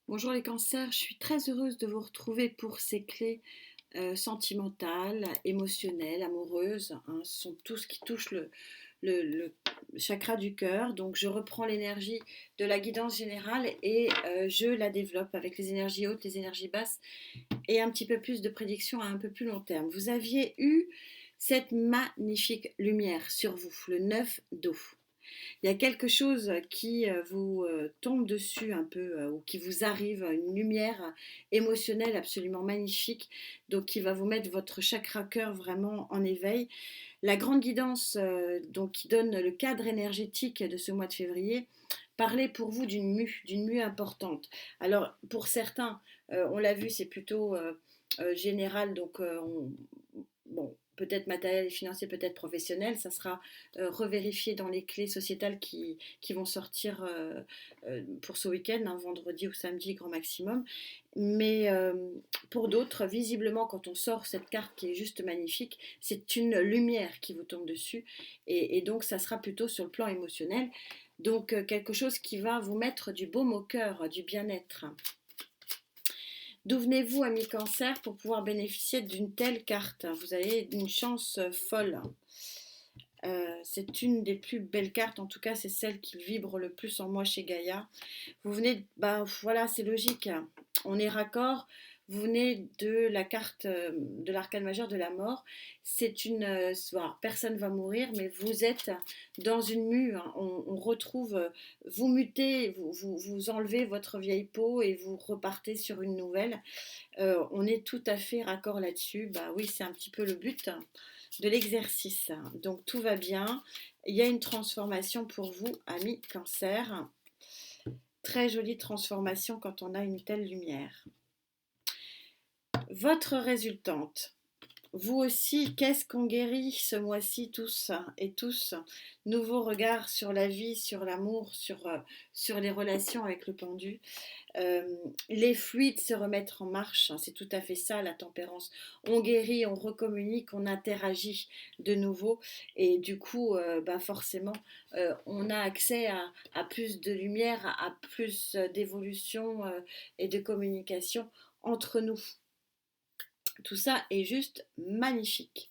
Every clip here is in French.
Bonjour les cancers, je suis très heureuse de vous retrouver pour ces clés sentimentales, émotionnelles, amoureuses, hein. Ce sont tout ce qui touche le chakra du cœur. Donc je reprends l'énergie de la guidance générale et je la développe avec les énergies hautes, les énergies basses et un petit peu plus de prédiction à un peu plus long terme. Vous aviez eu cette magnifique lumière sur vous, le 9 d'eau. Il y a quelque chose qui vous tombe dessus un peu ou qui vous arrive, une lumière émotionnelle absolument magnifique, donc qui va vous mettre votre chakra cœur vraiment en éveil. La grande guidance donc, qui donne le cadre énergétique de ce mois de février parlait pour vous d'une mue importante. Alors pour certains, on l'a vu, c'est plutôt général, donc bon, peut-être matériel et financier, peut-être professionnel, ça sera revérifié dans les clés sociétales qui vont sortir pour ce week-end, hein, vendredi ou samedi, grand maximum. Mais pour d'autres, visiblement, quand on sort cette carte qui est juste magnifique, c'est une lumière qui vous tombe dessus. Et donc, ça sera plutôt sur le plan émotionnel. Donc, quelque chose qui va vous mettre du baume au cœur, du bien-être. D'où venez-vous, ami Cancer, pour pouvoir bénéficier d'une telle carte? Vous avez une chance folle. C'est une des plus belles cartes, en tout cas c'est celle qui vibre le plus en moi chez Gaïa. Vous venez, bah voilà, c'est logique, on est raccord. Vous venez de la carte de l'arcane majeur de la mort. C'est une, voilà, personne va mourir, mais vous êtes dans une mue, hein. On retrouve, vous mutez, vous enlevez votre vieille peau et vous repartez sur une nouvelle. On est tout à fait raccord là-dessus. Bah oui, c'est un petit peu le but de l'exercice. Donc tout va bien. Il y a une transformation pour vous, amis Cancer. Très jolie transformation quand on a une telle lumière. Votre résultante. Vous aussi, qu'est-ce qu'on guérit ce mois-ci tous et tous? Nouveau regard sur la vie, sur l'amour, sur les relations avec le pendu. Euh, les fluides se remettre en marche, hein, c'est tout à fait ça la tempérance. On guérit, on recommunique, on interagit de nouveau et du coup, bah forcément, on a accès à plus de lumière, à plus d'évolution et de communication entre nous. Tout ça est juste magnifique.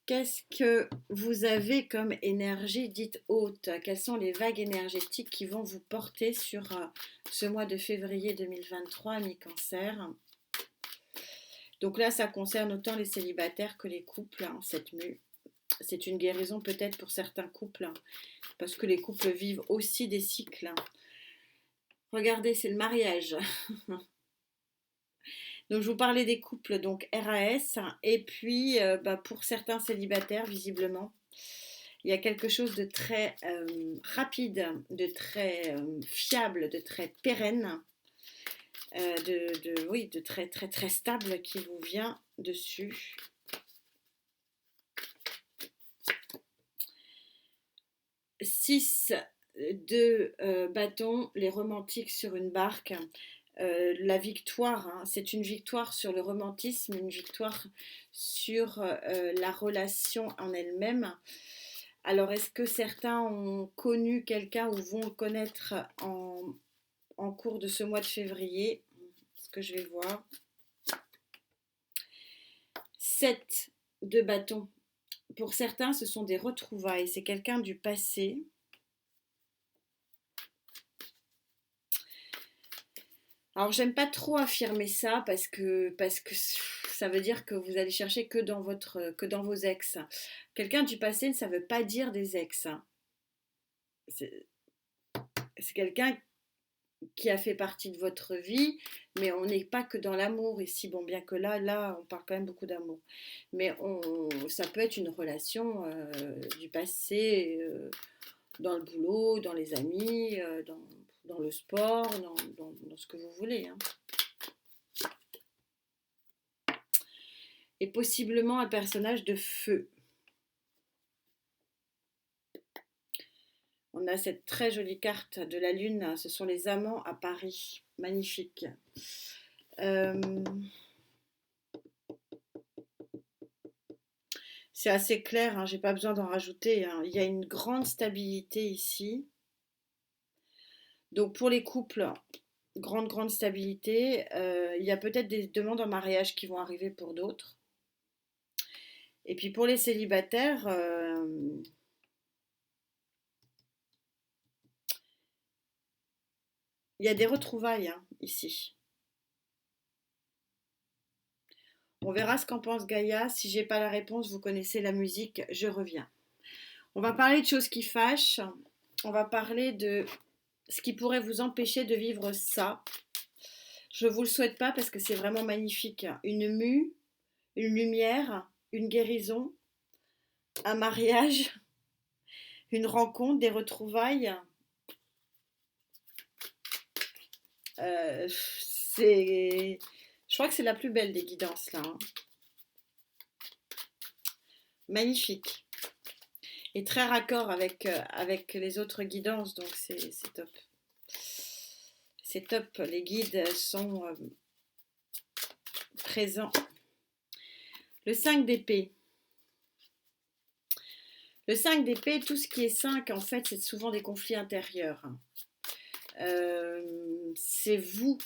Qu'est-ce que vous avez comme énergie dite haute? Quelles sont les vagues énergétiques qui vont vous porter sur ce mois de février 2023, mi-cancer? Donc là, ça concerne autant les célibataires que les couples, hein, cette mue. C'est une guérison peut-être pour certains couples, hein, parce que les couples vivent aussi des cycles, hein. Regardez, c'est le mariage. Donc je vous parlais des couples, donc RAS, et puis bah, pour certains célibataires, visiblement, il y a quelque chose de très rapide, de très fiable, de très pérenne, oui, de très très très stable qui vous vient dessus. Six de bâtons, les romantiques sur une barque. La victoire, hein, c'est une victoire sur le romantisme, une victoire sur la relation en elle-même. Alors, est-ce que certains ont connu quelqu'un ou vont le connaître en cours de ce mois de février? Ce que je vais voir. 7 de bâton. Pour certains, ce sont des retrouvailles. C'est quelqu'un du passé. Alors, j'aime pas trop affirmer ça parce que ça veut dire que vous allez chercher que dans vos ex. Quelqu'un du passé, ça veut pas dire des ex, hein. C'est c'est quelqu'un qui a fait partie de votre vie, mais on n'est pas que dans l'amour ici. Bon, bien que là, on parle quand même beaucoup d'amour. Mais ça peut être une relation du passé, dans le boulot, dans les amis, dans le sport, dans ce que vous voulez, hein. Et possiblement un personnage de feu. On a cette très jolie carte de la Lune, ce sont les amants à Paris. Magnifique. Euh, c'est assez clair, hein, j'ai pas besoin d'en rajouter, hein. Il y a une grande stabilité ici. Donc pour les couples, grande stabilité. Il y a peut-être des demandes en mariage qui vont arriver pour d'autres. Et puis pour les célibataires, il y a des retrouvailles hein, ici. On verra ce qu'en pense Gaïa. Si j'ai pas la réponse, vous connaissez la musique, je reviens. On va parler de choses qui fâchent. On va parler de ce qui pourrait vous empêcher de vivre ça. Je ne vous le souhaite pas parce que c'est vraiment magnifique. Une mue, une lumière, une guérison, un mariage, une rencontre, des retrouvailles. Je crois que c'est la plus belle des guidances là. Hein. Magnifique. Et très raccord avec les autres guidances, donc c'est top. C'est top, les guides sont présents. Le 5 d'épée. Le 5 d'épée, tout ce qui est 5, en fait, c'est souvent des conflits intérieurs. C'est vous,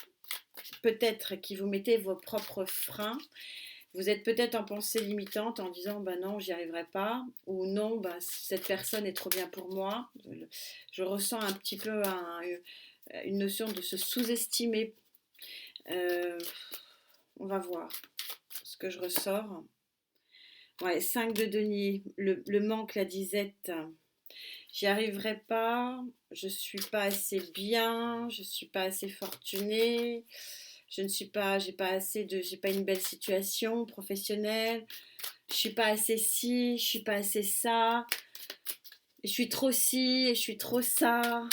peut-être, qui vous mettez vos propres freins. Vous êtes peut-être en pensée limitante en disant bah non, j'y arriverai pas, ou non, bah, cette personne est trop bien pour moi. Je ressens un petit peu une notion de se sous-estimer. On va voir ce que je ressors. Ouais, 5 de denier, le manque, la disette. J'y arriverai pas, je suis pas assez bien, je suis pas assez fortunée, j'ai pas une belle situation professionnelle, je suis pas assez ci, je suis pas assez ça, je suis trop ci, je suis trop ça.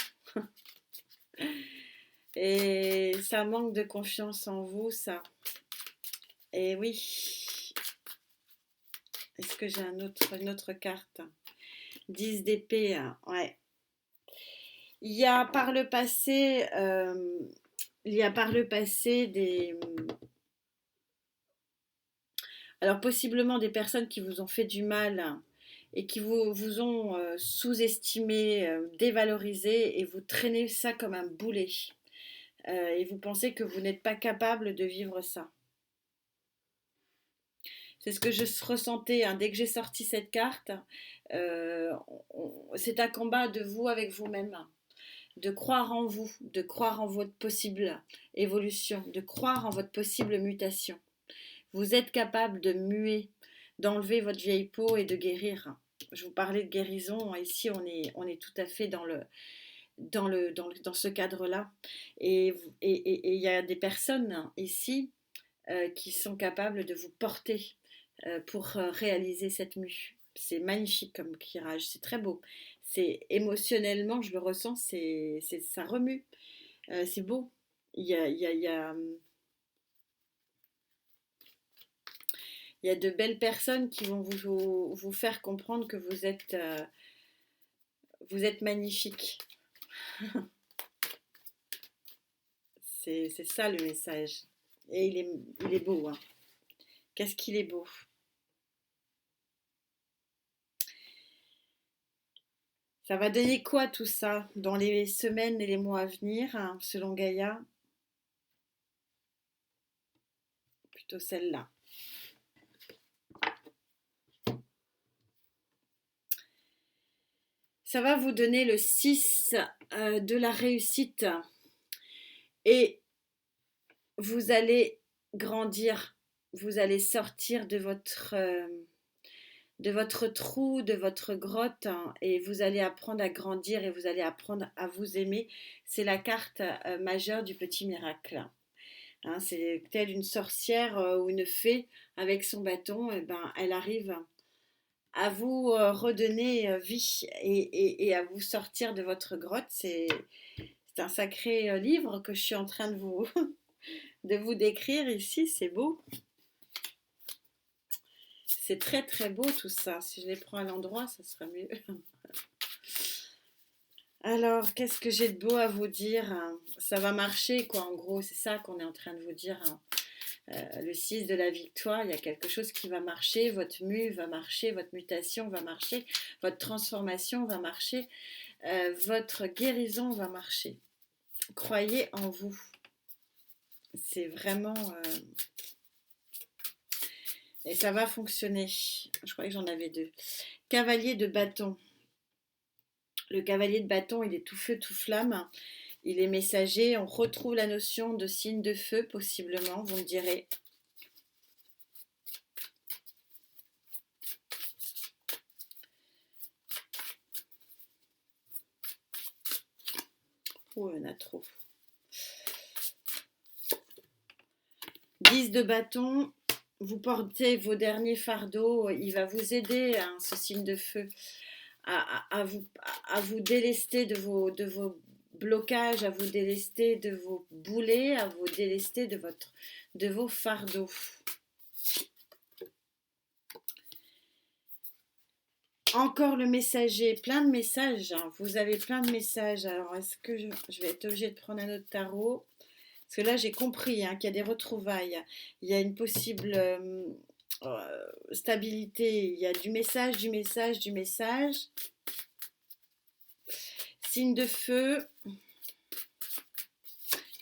Et ça manque de confiance en vous, ça. Et oui. Est-ce que j'ai une autre carte? 10 d'épée, ouais. Il y a par le passé, des... Alors possiblement des personnes qui vous ont fait du mal et qui vous ont sous-estimé, dévalorisé et vous traînez ça comme un boulet. Et vous pensez que vous n'êtes pas capable de vivre ça. C'est ce que je ressentais hein, dès que j'ai sorti cette carte. C'est un combat de vous avec vous-même, de croire en vous, de croire en votre possible évolution, de croire en votre possible mutation. Vous êtes capable de muer, d'enlever votre vieille peau et de guérir. Je vous parlais de guérison. Ici, on est tout à fait dans ce cadre-là. Et il y a des personnes ici qui sont capables de vous porter pour réaliser cette mue. C'est magnifique comme tirage, c'est très beau. C'est émotionnellement, je le ressens, ça remue. C'est beau. Il y a de belles personnes qui vont vous faire comprendre que vous êtes magnifique. C'est ça le message. Et il est beau. Hein. Qu'est-ce qu'il est beau. Ça va donner quoi tout ça dans les semaines et les mois à venir, hein, selon Gaïa? Plutôt celle-là. Ça va vous donner le 6 de la réussite. Et vous allez grandir. Vous allez sortir de votre trou, de votre grotte, hein, et vous allez apprendre à grandir et vous allez apprendre à vous aimer. C'est la carte majeure du petit miracle. Hein, c'est telle une sorcière ou une fée avec son bâton, et ben, elle arrive à vous redonner vie et à vous sortir de votre grotte. C'est un sacré livre que je suis en train de vous décrire ici. C'est beau. C'est très très beau tout ça. Si je les prends à l'endroit, ça sera mieux. Alors, qu'est-ce que j'ai de beau à vous dire? Ça va marcher, quoi, en gros. C'est ça qu'on est en train de vous dire. Le 6 de la victoire, il y a quelque chose qui va marcher. Votre mue va marcher, votre mutation va marcher, votre transformation va marcher, votre guérison va marcher. Croyez en vous. C'est vraiment... et ça va fonctionner. Je croyais que j'en avais deux. Cavalier de bâton. Le cavalier de bâton, il est tout feu, tout flamme. Il est messager. On retrouve la notion de signe de feu, possiblement, vous me direz. Oh, il y en a trop. 10 de bâton. Vous portez vos derniers fardeaux. Il va vous aider, hein, ce signe de feu, à vous délester de vos blocages, à vous délester de vos boulets, à vous délester de vos fardeaux. Encore le messager, plein de messages, hein. Vous avez plein de messages. Alors, est-ce que je vais être obligée de prendre un autre tarot? Parce que là, j'ai compris, hein, qu'il y a des retrouvailles. Il y a une possible stabilité. Il y a du message, du message, du message. Signe de feu.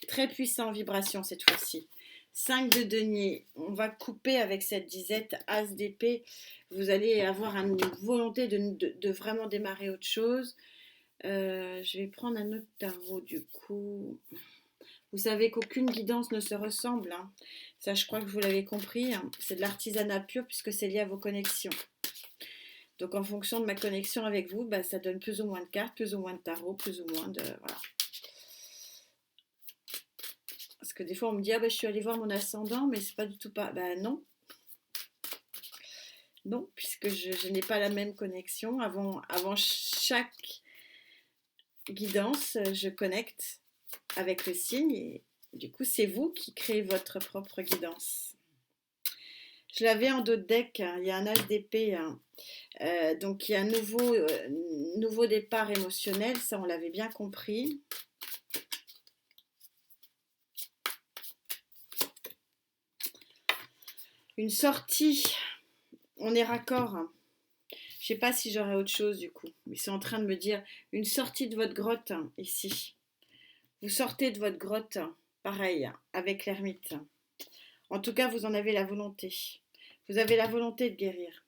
Très puissant en vibration cette fois-ci. 5 de denier. On va couper avec cette disette as d'épée. Vous allez avoir une volonté de vraiment démarrer autre chose. Je vais prendre un autre tarot du coup. Vous savez qu'aucune guidance ne se ressemble, hein. Ça, je crois que vous l'avez compris, hein. C'est de l'artisanat pur puisque c'est lié à vos connexions. Donc, en fonction de ma connexion avec vous, bah, ça donne plus ou moins de cartes, plus ou moins de tarots, plus ou moins de... Voilà. Parce que des fois, on me dit, ah bah, je suis allée voir mon ascendant, mais c'est pas du tout pas... Ben non. Non, puisque je n'ai pas la même connexion. Avant chaque guidance, je connecte avec le signe et du coup, c'est vous qui créez votre propre guidance. Je l'avais en dos de deck, hein. Il y a un as d'épée, hein. Donc il y a un nouveau départ émotionnel, ça on l'avait bien compris. Une sortie, on est raccord, hein. Je ne sais pas si j'aurai autre chose du coup. Ils sont en train de me dire une sortie de votre grotte, hein, ici. Vous sortez de votre grotte, pareil, avec l'ermite. En tout cas, vous en avez la volonté. Vous avez la volonté de guérir.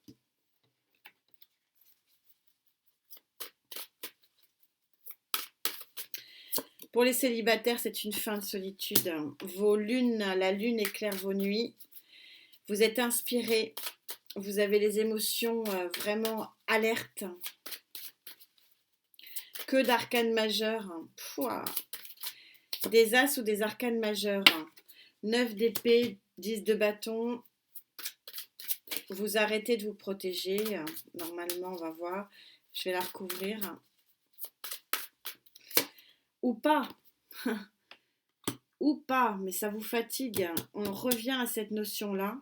Pour les célibataires, c'est une fin de solitude. Vos lunes, la lune éclaire vos nuits. Vous êtes inspiré. Vous avez les émotions vraiment alertes. Que d'arcanes majeures. Pouah. Des as ou des arcanes majeures. 9 d'épée, 10 de bâton. Vous arrêtez de vous protéger. Normalement, on va voir. Je vais la recouvrir. Ou pas. Ou pas, mais ça vous fatigue. On revient à cette notion-là.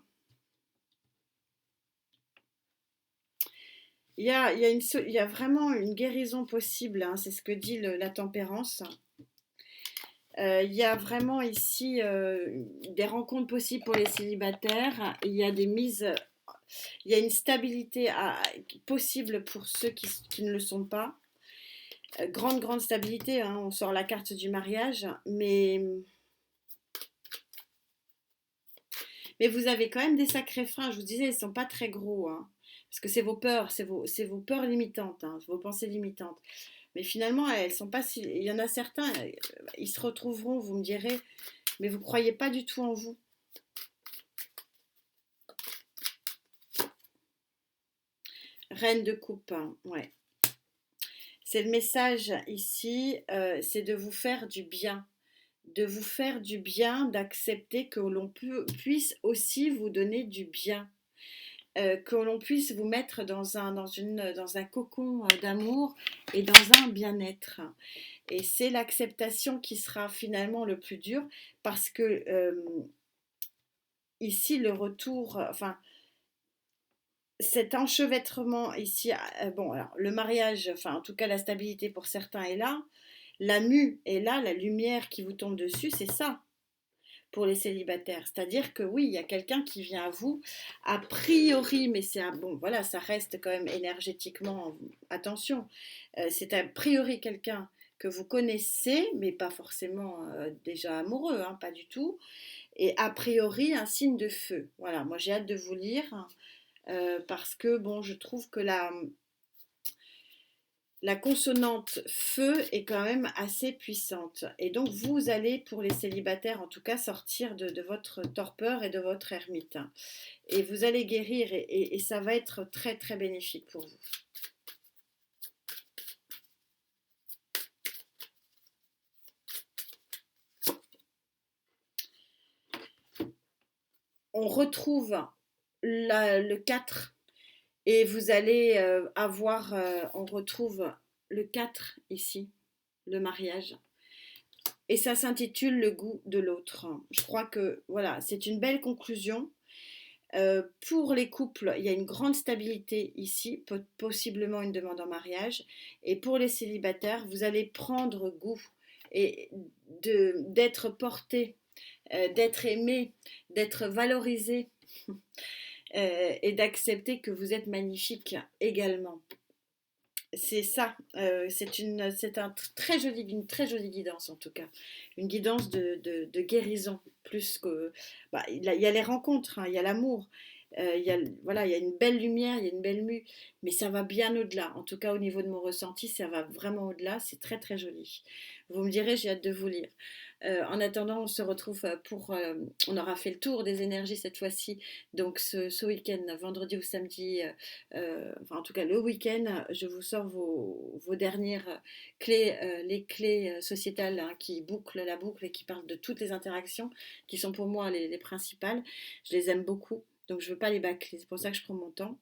Il y a vraiment une guérison possible, hein, c'est ce que dit la tempérance. Il y a vraiment ici des rencontres possibles pour les célibataires. Il y a il y a une stabilité possible pour ceux qui ne le sont pas. Grande stabilité, hein, on sort la carte du mariage, mais vous avez quand même des sacrés freins. Je vous disais, ils ne sont pas très gros, hein, parce que c'est vos peurs, c'est vos peurs limitantes, hein, vos pensées limitantes. Mais finalement, elles sont pas si... Il y en a certains, ils se retrouveront, vous me direz, mais vous ne croyez pas du tout en vous. Reine de coupe, hein, ouais. C'est le message ici, c'est de vous faire du bien. De vous faire du bien, d'accepter que l'on puisse aussi vous donner du bien. Que l'on puisse vous mettre dans un cocon d'amour et dans un bien-être. Et c'est l'acceptation qui sera finalement le plus dur parce que ici le retour, enfin cet enchevêtrement ici, bon alors le mariage, enfin en tout cas la stabilité pour certains est là, la mue est là, la lumière qui vous tombe dessus, c'est ça. Pour les célibataires, c'est-à-dire que oui, il y a quelqu'un qui vient à vous, a priori, mais c'est bon, voilà, ça reste quand même énergétiquement, attention, c'est a priori quelqu'un que vous connaissez, mais pas forcément déjà amoureux, hein, pas du tout. Et a priori, un signe de feu. Voilà, moi j'ai hâte de vous lire parce que bon, je trouve que la consonante feu est quand même assez puissante. Et donc vous allez, pour les célibataires en tout cas, sortir de votre torpeur et de votre ermite. Et vous allez guérir et ça va être très très bénéfique pour vous. On retrouve le 4 et vous allez avoir, on retrouve le 4 ici, le mariage. Et ça s'intitule Le goût de l'autre. Je crois que voilà, c'est une belle conclusion. Pour les couples, il y a une grande stabilité ici, possiblement une demande en mariage. Et pour les célibataires, vous allez prendre goût et d'être porté, d'être aimé, d'être valorisé et d'accepter que vous êtes magnifique également. C'est ça, une très jolie guidance en tout cas, une guidance de guérison plus que, bah, il y a les rencontres, hein, il y a l'amour, voilà, il y a une belle lumière, il y a une belle mue, mais ça va bien au-delà. En tout cas, au niveau de mon ressenti, ça va vraiment au-delà. C'est très très joli. Vous me direz, j'ai hâte de vous lire. En attendant, on se retrouve on aura fait le tour des énergies cette fois-ci. Donc ce week-end, vendredi ou samedi, enfin en tout cas le week-end, je vous sors vos dernières clés, les clés sociétales hein, qui bouclent la boucle et qui parlent de toutes les interactions, qui sont pour moi les principales. Je les aime beaucoup, donc je ne veux pas les bâcler. C'est pour ça que je prends mon temps.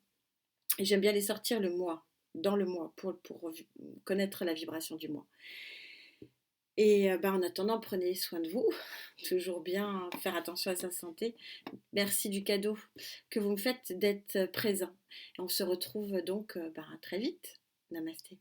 Et j'aime bien les sortir le mois, dans le mois, pour connaître la vibration du mois. Et en attendant, prenez soin de vous. Toujours bien faire attention à sa santé. Merci du cadeau que vous me faites d'être présent. On se retrouve donc très vite. Namasté.